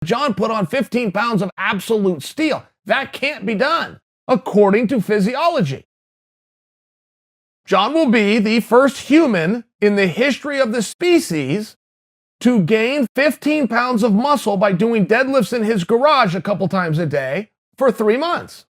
John put on 15 pounds of absolute steel. That can't be done, according to Physiology. John will be the first human in the history of the species to gain 15 pounds of muscle by doing deadlifts in his garage a couple times a day for 3 months.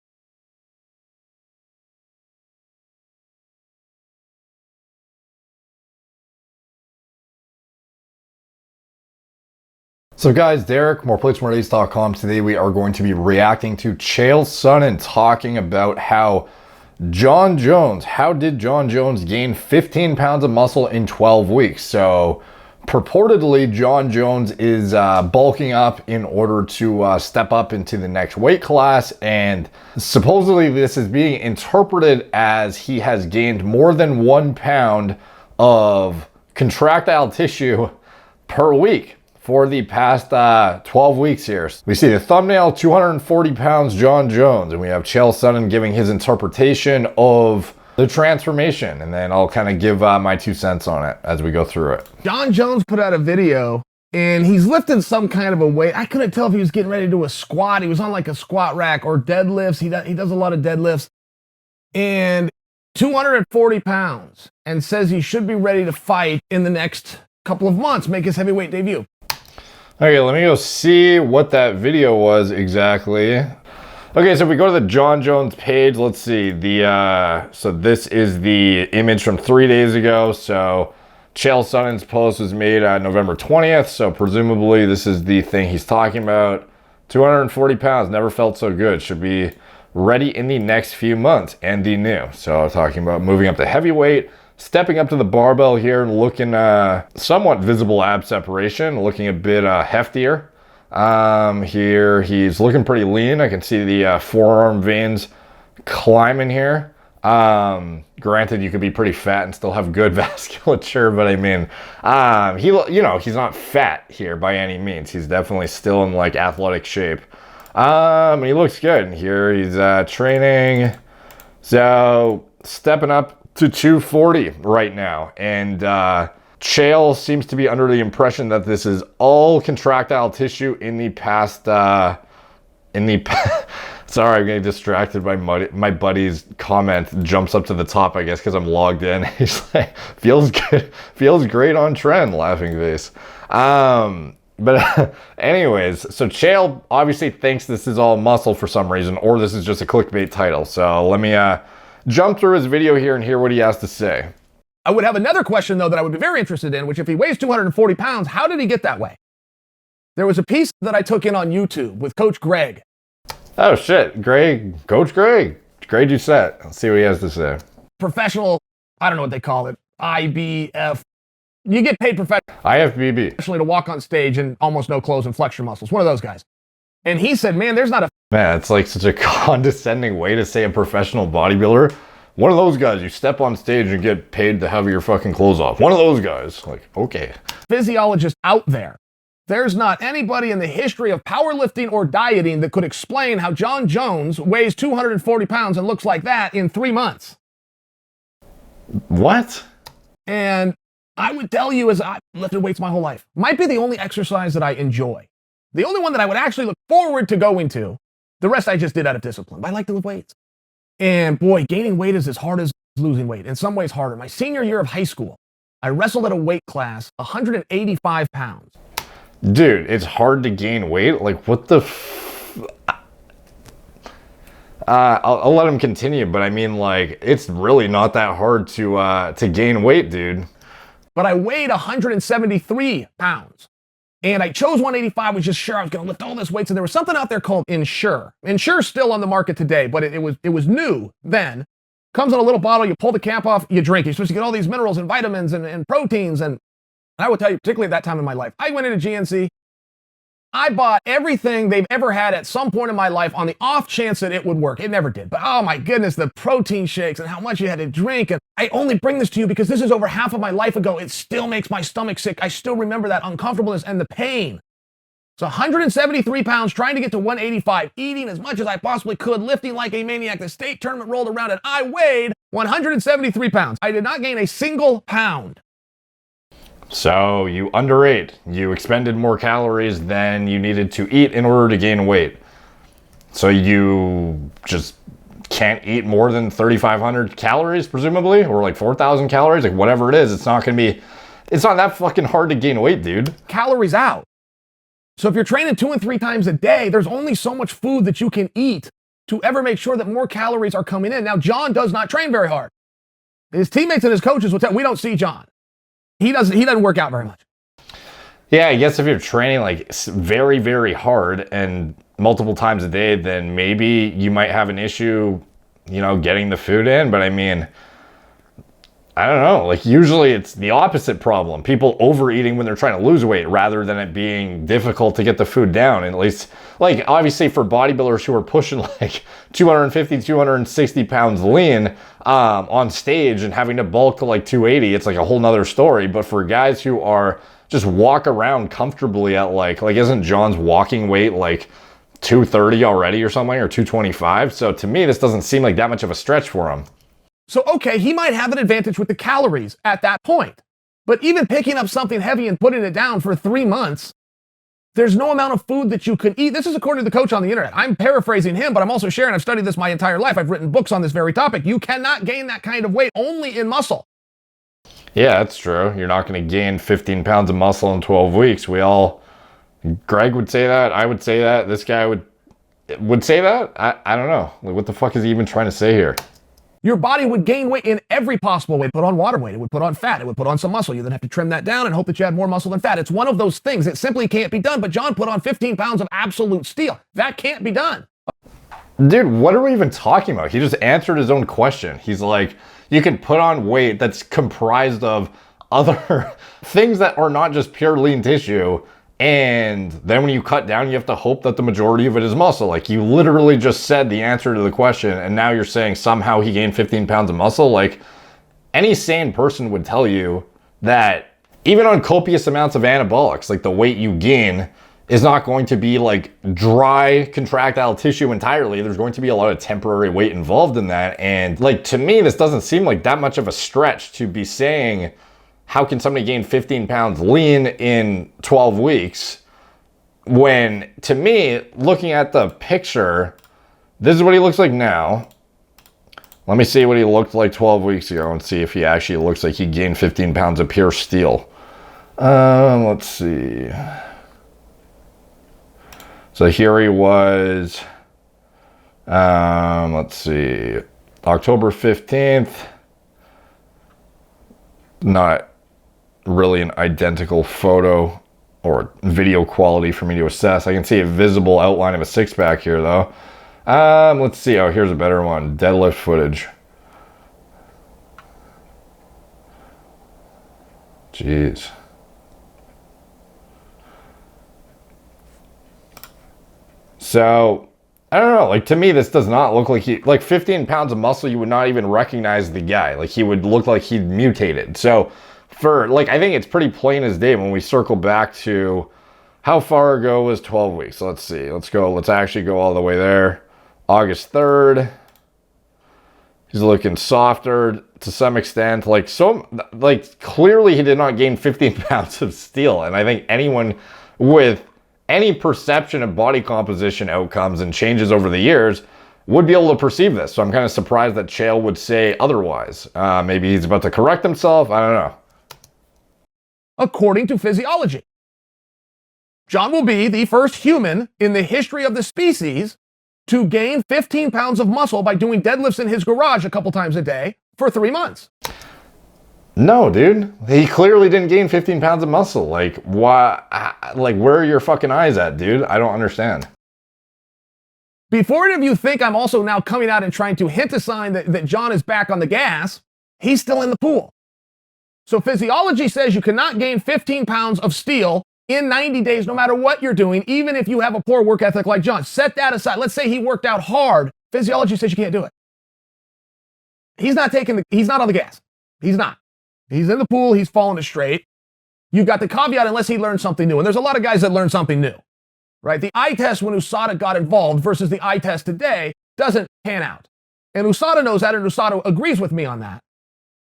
So guys, Derek, moreplates.com. Today we are going to be reacting to Chael Sonnen talking about how did John Jones gain 15 pounds of muscle in 12 weeks? So purportedly, John Jones is bulking up in order to step up into the next weight class. And supposedly this is being interpreted as he has gained more than 1 pound of contractile tissue per week for the past 12 weeks here. We see the thumbnail, 240 pounds John Jones, and we have Chael Sonnen giving his interpretation of the transformation, and then I'll kind of give my 2 cents on it as we go through it. John Jones put out a video, and he's lifting some kind of a weight. I couldn't tell if he was getting ready to do a squat. He was on like a squat rack or deadlifts. He does a lot of deadlifts. And 240 pounds, and says he should be ready to fight in the next couple of months, make his heavyweight debut. Okay, let me go see what that video was exactly. Okay, so if we go to the John Jones page, let's see. So this is the image from 3 days ago. So Chael Sonnen's post was made on November 20th. So presumably this is the thing he's talking about. 240 pounds, never felt so good. Should be ready in the next few months and the new. So talking about moving up to heavyweight, stepping up to the barbell here and looking somewhat visible ab separation, looking a bit heftier. Here he's looking pretty lean. I can see the forearm veins climbing here. Granted, you could be pretty fat and still have good vasculature, but I mean, he's not fat here by any means. He's definitely still in like athletic shape. He looks good. Here he's training. So stepping up to 240 right now, and Chael seems to be under the impression that this is all contractile tissue in the past. Sorry, I'm getting distracted by my buddy's comment. Jumps up to the top, I guess, because I'm logged in. He's like, feels good, feels great on trend, laughing face. But anyways, so Chael obviously thinks this is all muscle for some reason, or this is just a clickbait title. So let me jump through his video here and hear what he has to say. I would have another question, though, that I would be very interested in, which if he weighs 240 pounds, how did he get that way? There was a piece that I took in on YouTube with Coach Greg. Oh, shit. Coach Greg. Greg Doucette. Let's see what he has to say. Professional, I don't know what they call it, IBF. You get paid IFBB. professionally to walk on stage and almost no clothes and flex your muscles. One of those guys. And he said, man, there's not a... Man, it's like such a condescending way to say a professional bodybuilder. One of those guys, you step on stage and get paid to have your fucking clothes off. One of those guys. Like, okay. Physiologist out there. There's not anybody in the history of powerlifting or dieting that could explain how John Jones weighs 240 pounds and looks like that in 3 months. What? And I would tell you, as I've lifted weights my whole life, might be the only exercise that I enjoy. The only one that I would actually look forward to going to. The rest I just did out of discipline. But I like to lift weights. And boy, gaining weight is as hard as losing weight. In some ways harder. My senior year of high school, I wrestled at a weight class, 185 pounds. Dude, it's hard to gain weight? Like, what the I'll let him continue, but I mean, like, it's really not that hard to gain weight, dude. But I weighed 173 pounds. And I chose 185, was just sure I was going to lift all this weight. So there was something out there called Ensure. Ensure's still on the market today, but it was new then. Comes in a little bottle, you pull the cap off, you drink. You're supposed to get all these minerals and vitamins and proteins. And I would tell you, particularly at that time in my life, I went into GNC. I bought everything they've ever had at some point in my life on the off chance that it would work. It never did. But oh my goodness, the protein shakes and how much you had to drink. And I only bring this to you because this is over half of my life ago. It still makes my stomach sick. I still remember that uncomfortableness and the pain. So 173 pounds, trying to get to 185, eating as much as I possibly could, lifting like a maniac. The state tournament rolled around and I weighed 173 pounds. I did not gain a single pound. So you underate. You expended more calories than you needed to eat in order to gain weight. So you just can't eat more than 3,500 calories, presumably, or like 4,000 calories, like whatever it is. It's not that fucking hard to gain weight, dude. Calories out. So if you're training 2 and 3 times a day, there's only so much food that you can eat to ever make sure that more calories are coming in. Now, John does not train very hard. His teammates and his coaches will tell we don't see John. He doesn't work out very much. Yeah, I guess if you're training like very, very hard and multiple times a day, then maybe you might have an issue, getting the food in. But I mean, I don't know. Like usually it's the opposite problem. People overeating when they're trying to lose weight rather than it being difficult to get the food down. And at least, like obviously for bodybuilders who are pushing like 250, 260 pounds lean on stage and having to bulk to like 280, it's like a whole nother story. But for guys who are just walk around comfortably at like isn't John's walking weight like 230 already or something, or 225? So to me, this doesn't seem like that much of a stretch for him. So, okay, he might have an advantage with the calories at that point. But even picking up something heavy and putting it down for 3 months, there's no amount of food that you can eat. This is according to the coach on the internet. I'm paraphrasing him, but I'm also sharing. I've studied this my entire life. I've written books on this very topic. You cannot gain that kind of weight only in muscle. Yeah, that's true. You're not going to gain 15 pounds of muscle in 12 weeks. Greg would say that. I would say that. This guy would say that. I don't know. Like, what the fuck is he even trying to say here? Your body would gain weight in every possible way. It would put on water weight. It would put on fat. It would put on some muscle. You then have to trim that down and hope that you had more muscle than fat. It's one of those things. It simply can't be done. But John put on 15 pounds of absolute steel. That can't be done. Dude, what are we even talking about? He just answered his own question. He's like, you can put on weight that's comprised of other things that are not just pure lean tissue. And then when you cut down, you have to hope that the majority of it is muscle. Like you literally just said the answer to the question. And now you're saying somehow he gained 15 pounds of muscle. Like any sane person would tell you that even on copious amounts of anabolics, like the weight you gain is not going to be like dry contractile tissue entirely. There's going to be a lot of temporary weight involved in that. And like, to me, this doesn't seem like that much of a stretch to be saying, how can somebody gain 15 pounds lean in 12 weeks? When, to me, looking at the picture, this is what he looks like now. Let me see what he looked like 12 weeks ago and see if he actually looks like he gained 15 pounds of pure steel. Let's see. So here he was, let's see, October 15th. Not really an identical photo or video quality for me to assess. I can see a visible outline of a six-pack here though. Let's see. Oh, here's a better one. Deadlift footage. Jeez. So, I don't know. Like, to me, this does not look like 15 pounds of muscle, you would not even recognize the guy. Like, he would look like he'd mutated. So, I think it's pretty plain as day when we circle back to how far ago was 12 weeks. Let's see. Let's actually go all the way there. August 3rd. He's looking softer to some extent. Clearly he did not gain 15 pounds of steel. And I think anyone with any perception of body composition outcomes and changes over the years would be able to perceive this. So I'm kind of surprised that Chael would say otherwise. Maybe he's about to correct himself. I don't know. According to physiology, John will be the first human in the history of the species to gain 15 pounds of muscle by doing deadlifts in his garage a couple times a day for 3 months. No, dude. He clearly didn't gain 15 pounds of muscle. Like, why? Like, where are your fucking eyes at, dude? I don't understand. Before any of you think I'm also now coming out and trying to hint a sign that John is back on the gas, he's still in the pool. So physiology says you cannot gain 15 pounds of steel in 90 days, no matter what you're doing, even if you have a poor work ethic like John. Set that aside. Let's say he worked out hard. Physiology says you can't do it. He's not on the gas. He's not. He's in the pool. He's falling it straight. You've got the caveat unless he learns something new. And there's a lot of guys that learn something new, right? The eye test when USADA got involved versus the eye test today doesn't pan out. And USADA knows that, and USADA agrees with me on that.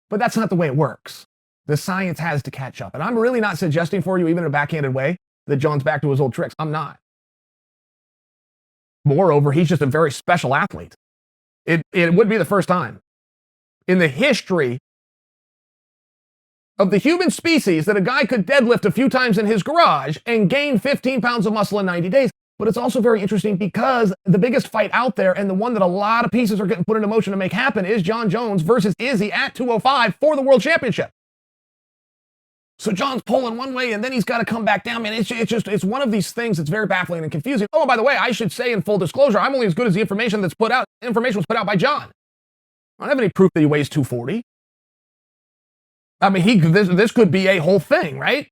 But that's not the way it works. The science has to catch up. And I'm really not suggesting for you, even in a backhanded way, that John's back to his old tricks. I'm not. Moreover, he's just a very special athlete. It would be the first time in the history of the human species that a guy could deadlift a few times in his garage and gain 15 pounds of muscle in 90 days. But it's also very interesting because the biggest fight out there, and the one that a lot of pieces are getting put into motion to make happen, is John Jones versus Izzy at 205 for the world championship. So John's pulling one way, and then he's got to come back down. Man, it's one of these things that's very baffling and confusing. Oh, and by the way, I should say in full disclosure, I'm only as good as the information that's put out. Information was put out by John. I don't have any proof that he weighs 240. I mean, this could be a whole thing, right?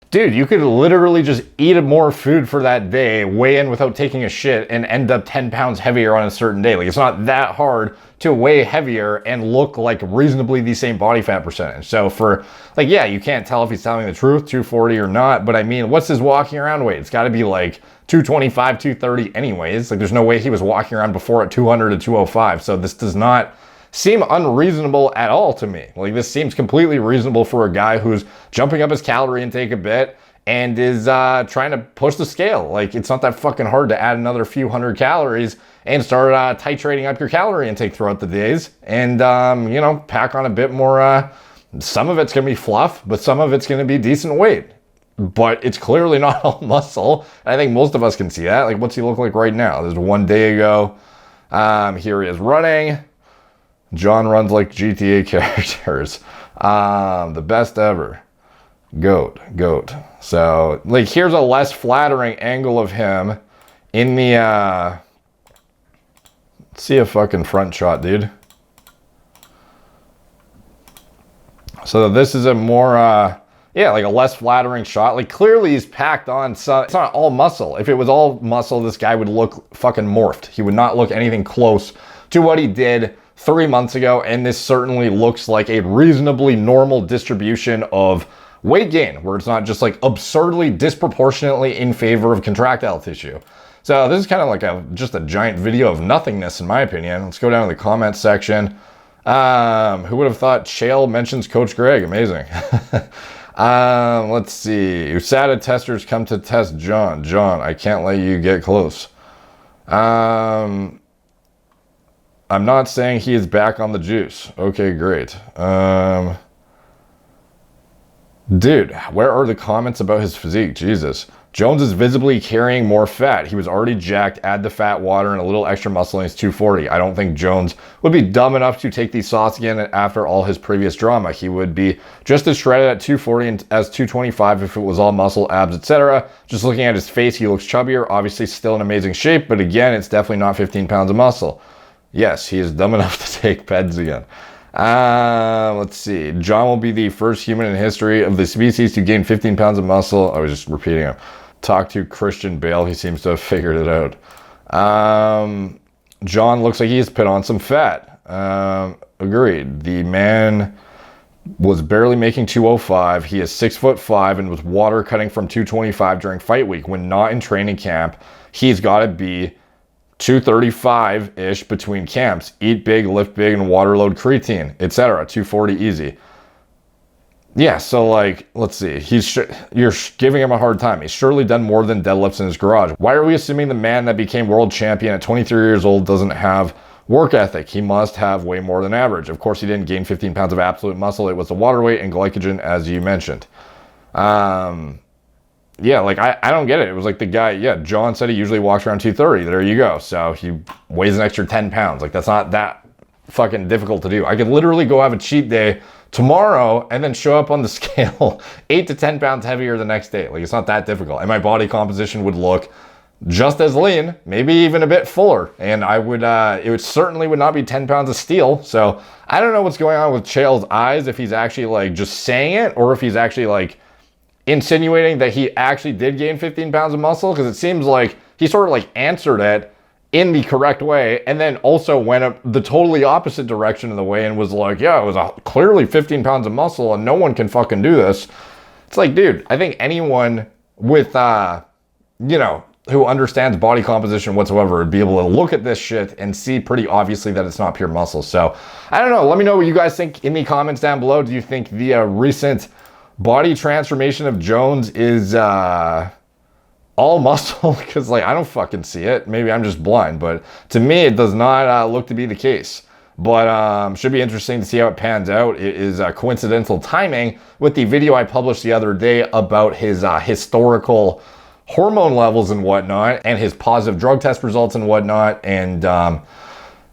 Dude, you could literally just eat more food for that day, weigh in without taking a shit, and end up 10 pounds heavier on a certain day. Like, it's not that hard to weigh heavier and look like reasonably the same body fat percentage. So for, like, yeah, you can't tell if he's telling the truth, 240 or not, but I mean, what's his walking around weight? It's got to be like 225, 230 anyways. Like, there's no way he was walking around before at 200 to 205. So this does not seem unreasonable at all to me. Like, this seems completely reasonable for a guy who's jumping up his calorie intake a bit and is trying to push the scale. Like, it's not that fucking hard to add another few hundred calories and start titrating up your calorie intake throughout the days and, you know, pack on a bit more. Some of it's going to be fluff, but some of it's going to be decent weight. But it's clearly not all muscle. I think most of us can see that. Like, what's he look like right now? There's one day ago. Here he is running. John runs like GTA characters. The best ever. Goat. So, like, here's a less flattering angle of him in the, see a fucking front shot, dude. So this is a more, yeah, like a less flattering shot. Like, clearly he's packed on some, it's not all muscle. If it was all muscle, this guy would look fucking morphed. He would not look anything close to what he did 3 months ago, and this certainly looks like a reasonably normal distribution of weight gain, where it's not just like absurdly disproportionately in favor of contractile tissue. So this is kind of like just a giant video of nothingness, in my opinion. Let's go down to the comments section. Who would have thought Chael mentions Coach Greg? Amazing. Let's see. USADA testers come to test John. John, I can't let you get close. I'm not saying he is back on the juice. Okay, great. Dude, where are the comments about his physique? Jesus. Jones is visibly carrying more fat. He was already jacked. Add the fat, water, and a little extra muscle, and he's 240. I don't think Jones would be dumb enough to take these shots again after all his previous drama. He would be just as shredded at 240 as 225 if it was all muscle, abs, etc. Just looking at his face, he looks chubbier. Obviously still in amazing shape, but again, it's definitely not 15 pounds of muscle. Yes, he is dumb enough to take peds again. Let's see. John will be the first human in history of the species to gain 15 pounds of muscle. I was just repeating him. Talk to Christian Bale. He seems to have figured it out. John looks like he's put on some fat. Agreed. The man was barely making 205. He is 6'5" and was water cutting from 225 during fight week. When not in training camp, he's got to be 235-ish between camps. Eat big, lift big, and water load creatine, etc. 240 easy. Yeah, so like, let's see. You're giving him a hard time. He's surely done more than deadlifts in his garage. Why are we assuming the man that became world champion at 23 years old doesn't have work ethic? He must have way more than average. Of course, he didn't gain 15 pounds of absolute muscle. It was the water weight and glycogen, as you mentioned. Yeah, like, I don't get it. It was like the guy, yeah, John said he usually walks around 230. There you go. So he weighs an extra 10 pounds. Like, that's not that fucking difficult to do. I could literally go have a cheat day tomorrow and then show up on the scale 8 to 10 pounds heavier the next day. Like, it's not that difficult. And my body composition would look just as lean, maybe even a bit fuller. And I would, certainly would not be 10 pounds of steel. So I don't know what's going on with Chael's eyes, if he's actually like just saying it or if he's actually like insinuating that he actually did gain 15 pounds of muscle, because it seems like he sort of like answered it in the correct way and then also went up the totally opposite direction of the way and was like, yeah, it was clearly 15 pounds of muscle and no one can fucking do this. It's like, dude, I think anyone with, you know, who understands body composition whatsoever would be able to look at this shit and see pretty obviously that it's not pure muscle. So I don't know. Let me know what you guys think in the comments down below. Do you think the recent body transformation of Jones is all muscle? Because like I don't fucking see it. Maybe I'm just blind, but to me it does not look to be the case. But should be interesting to see how it pans out. It is coincidental timing with the video I published the other day about his historical hormone levels and whatnot, and his positive drug test results and whatnot. And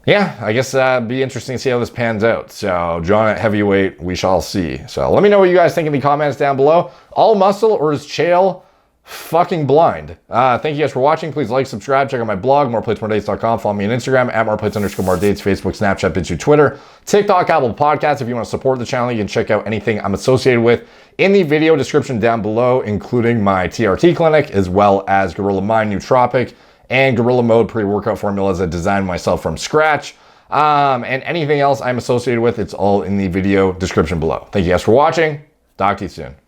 yeah, I guess be interesting to see how this pans out. So John at heavyweight, we shall see. So let me know what you guys think in the comments down below. All muscle, or is Chael fucking blind? Thank you guys for watching. Please like, subscribe, check out my blog, moreplatesmoredates.com. Follow me on Instagram at moreplates_moredates, Facebook, Snapchat, Pinterest, Twitter, TikTok, Apple Podcasts. If you want to support the channel, you can check out anything I'm associated with in the video description down below, including my TRT clinic, as well as Gorilla Mind Nootropic and Gorilla Mode pre-workout formulas I designed myself from scratch. And anything else I'm associated with, it's all in the video description below. Thank you guys for watching. Talk to you soon.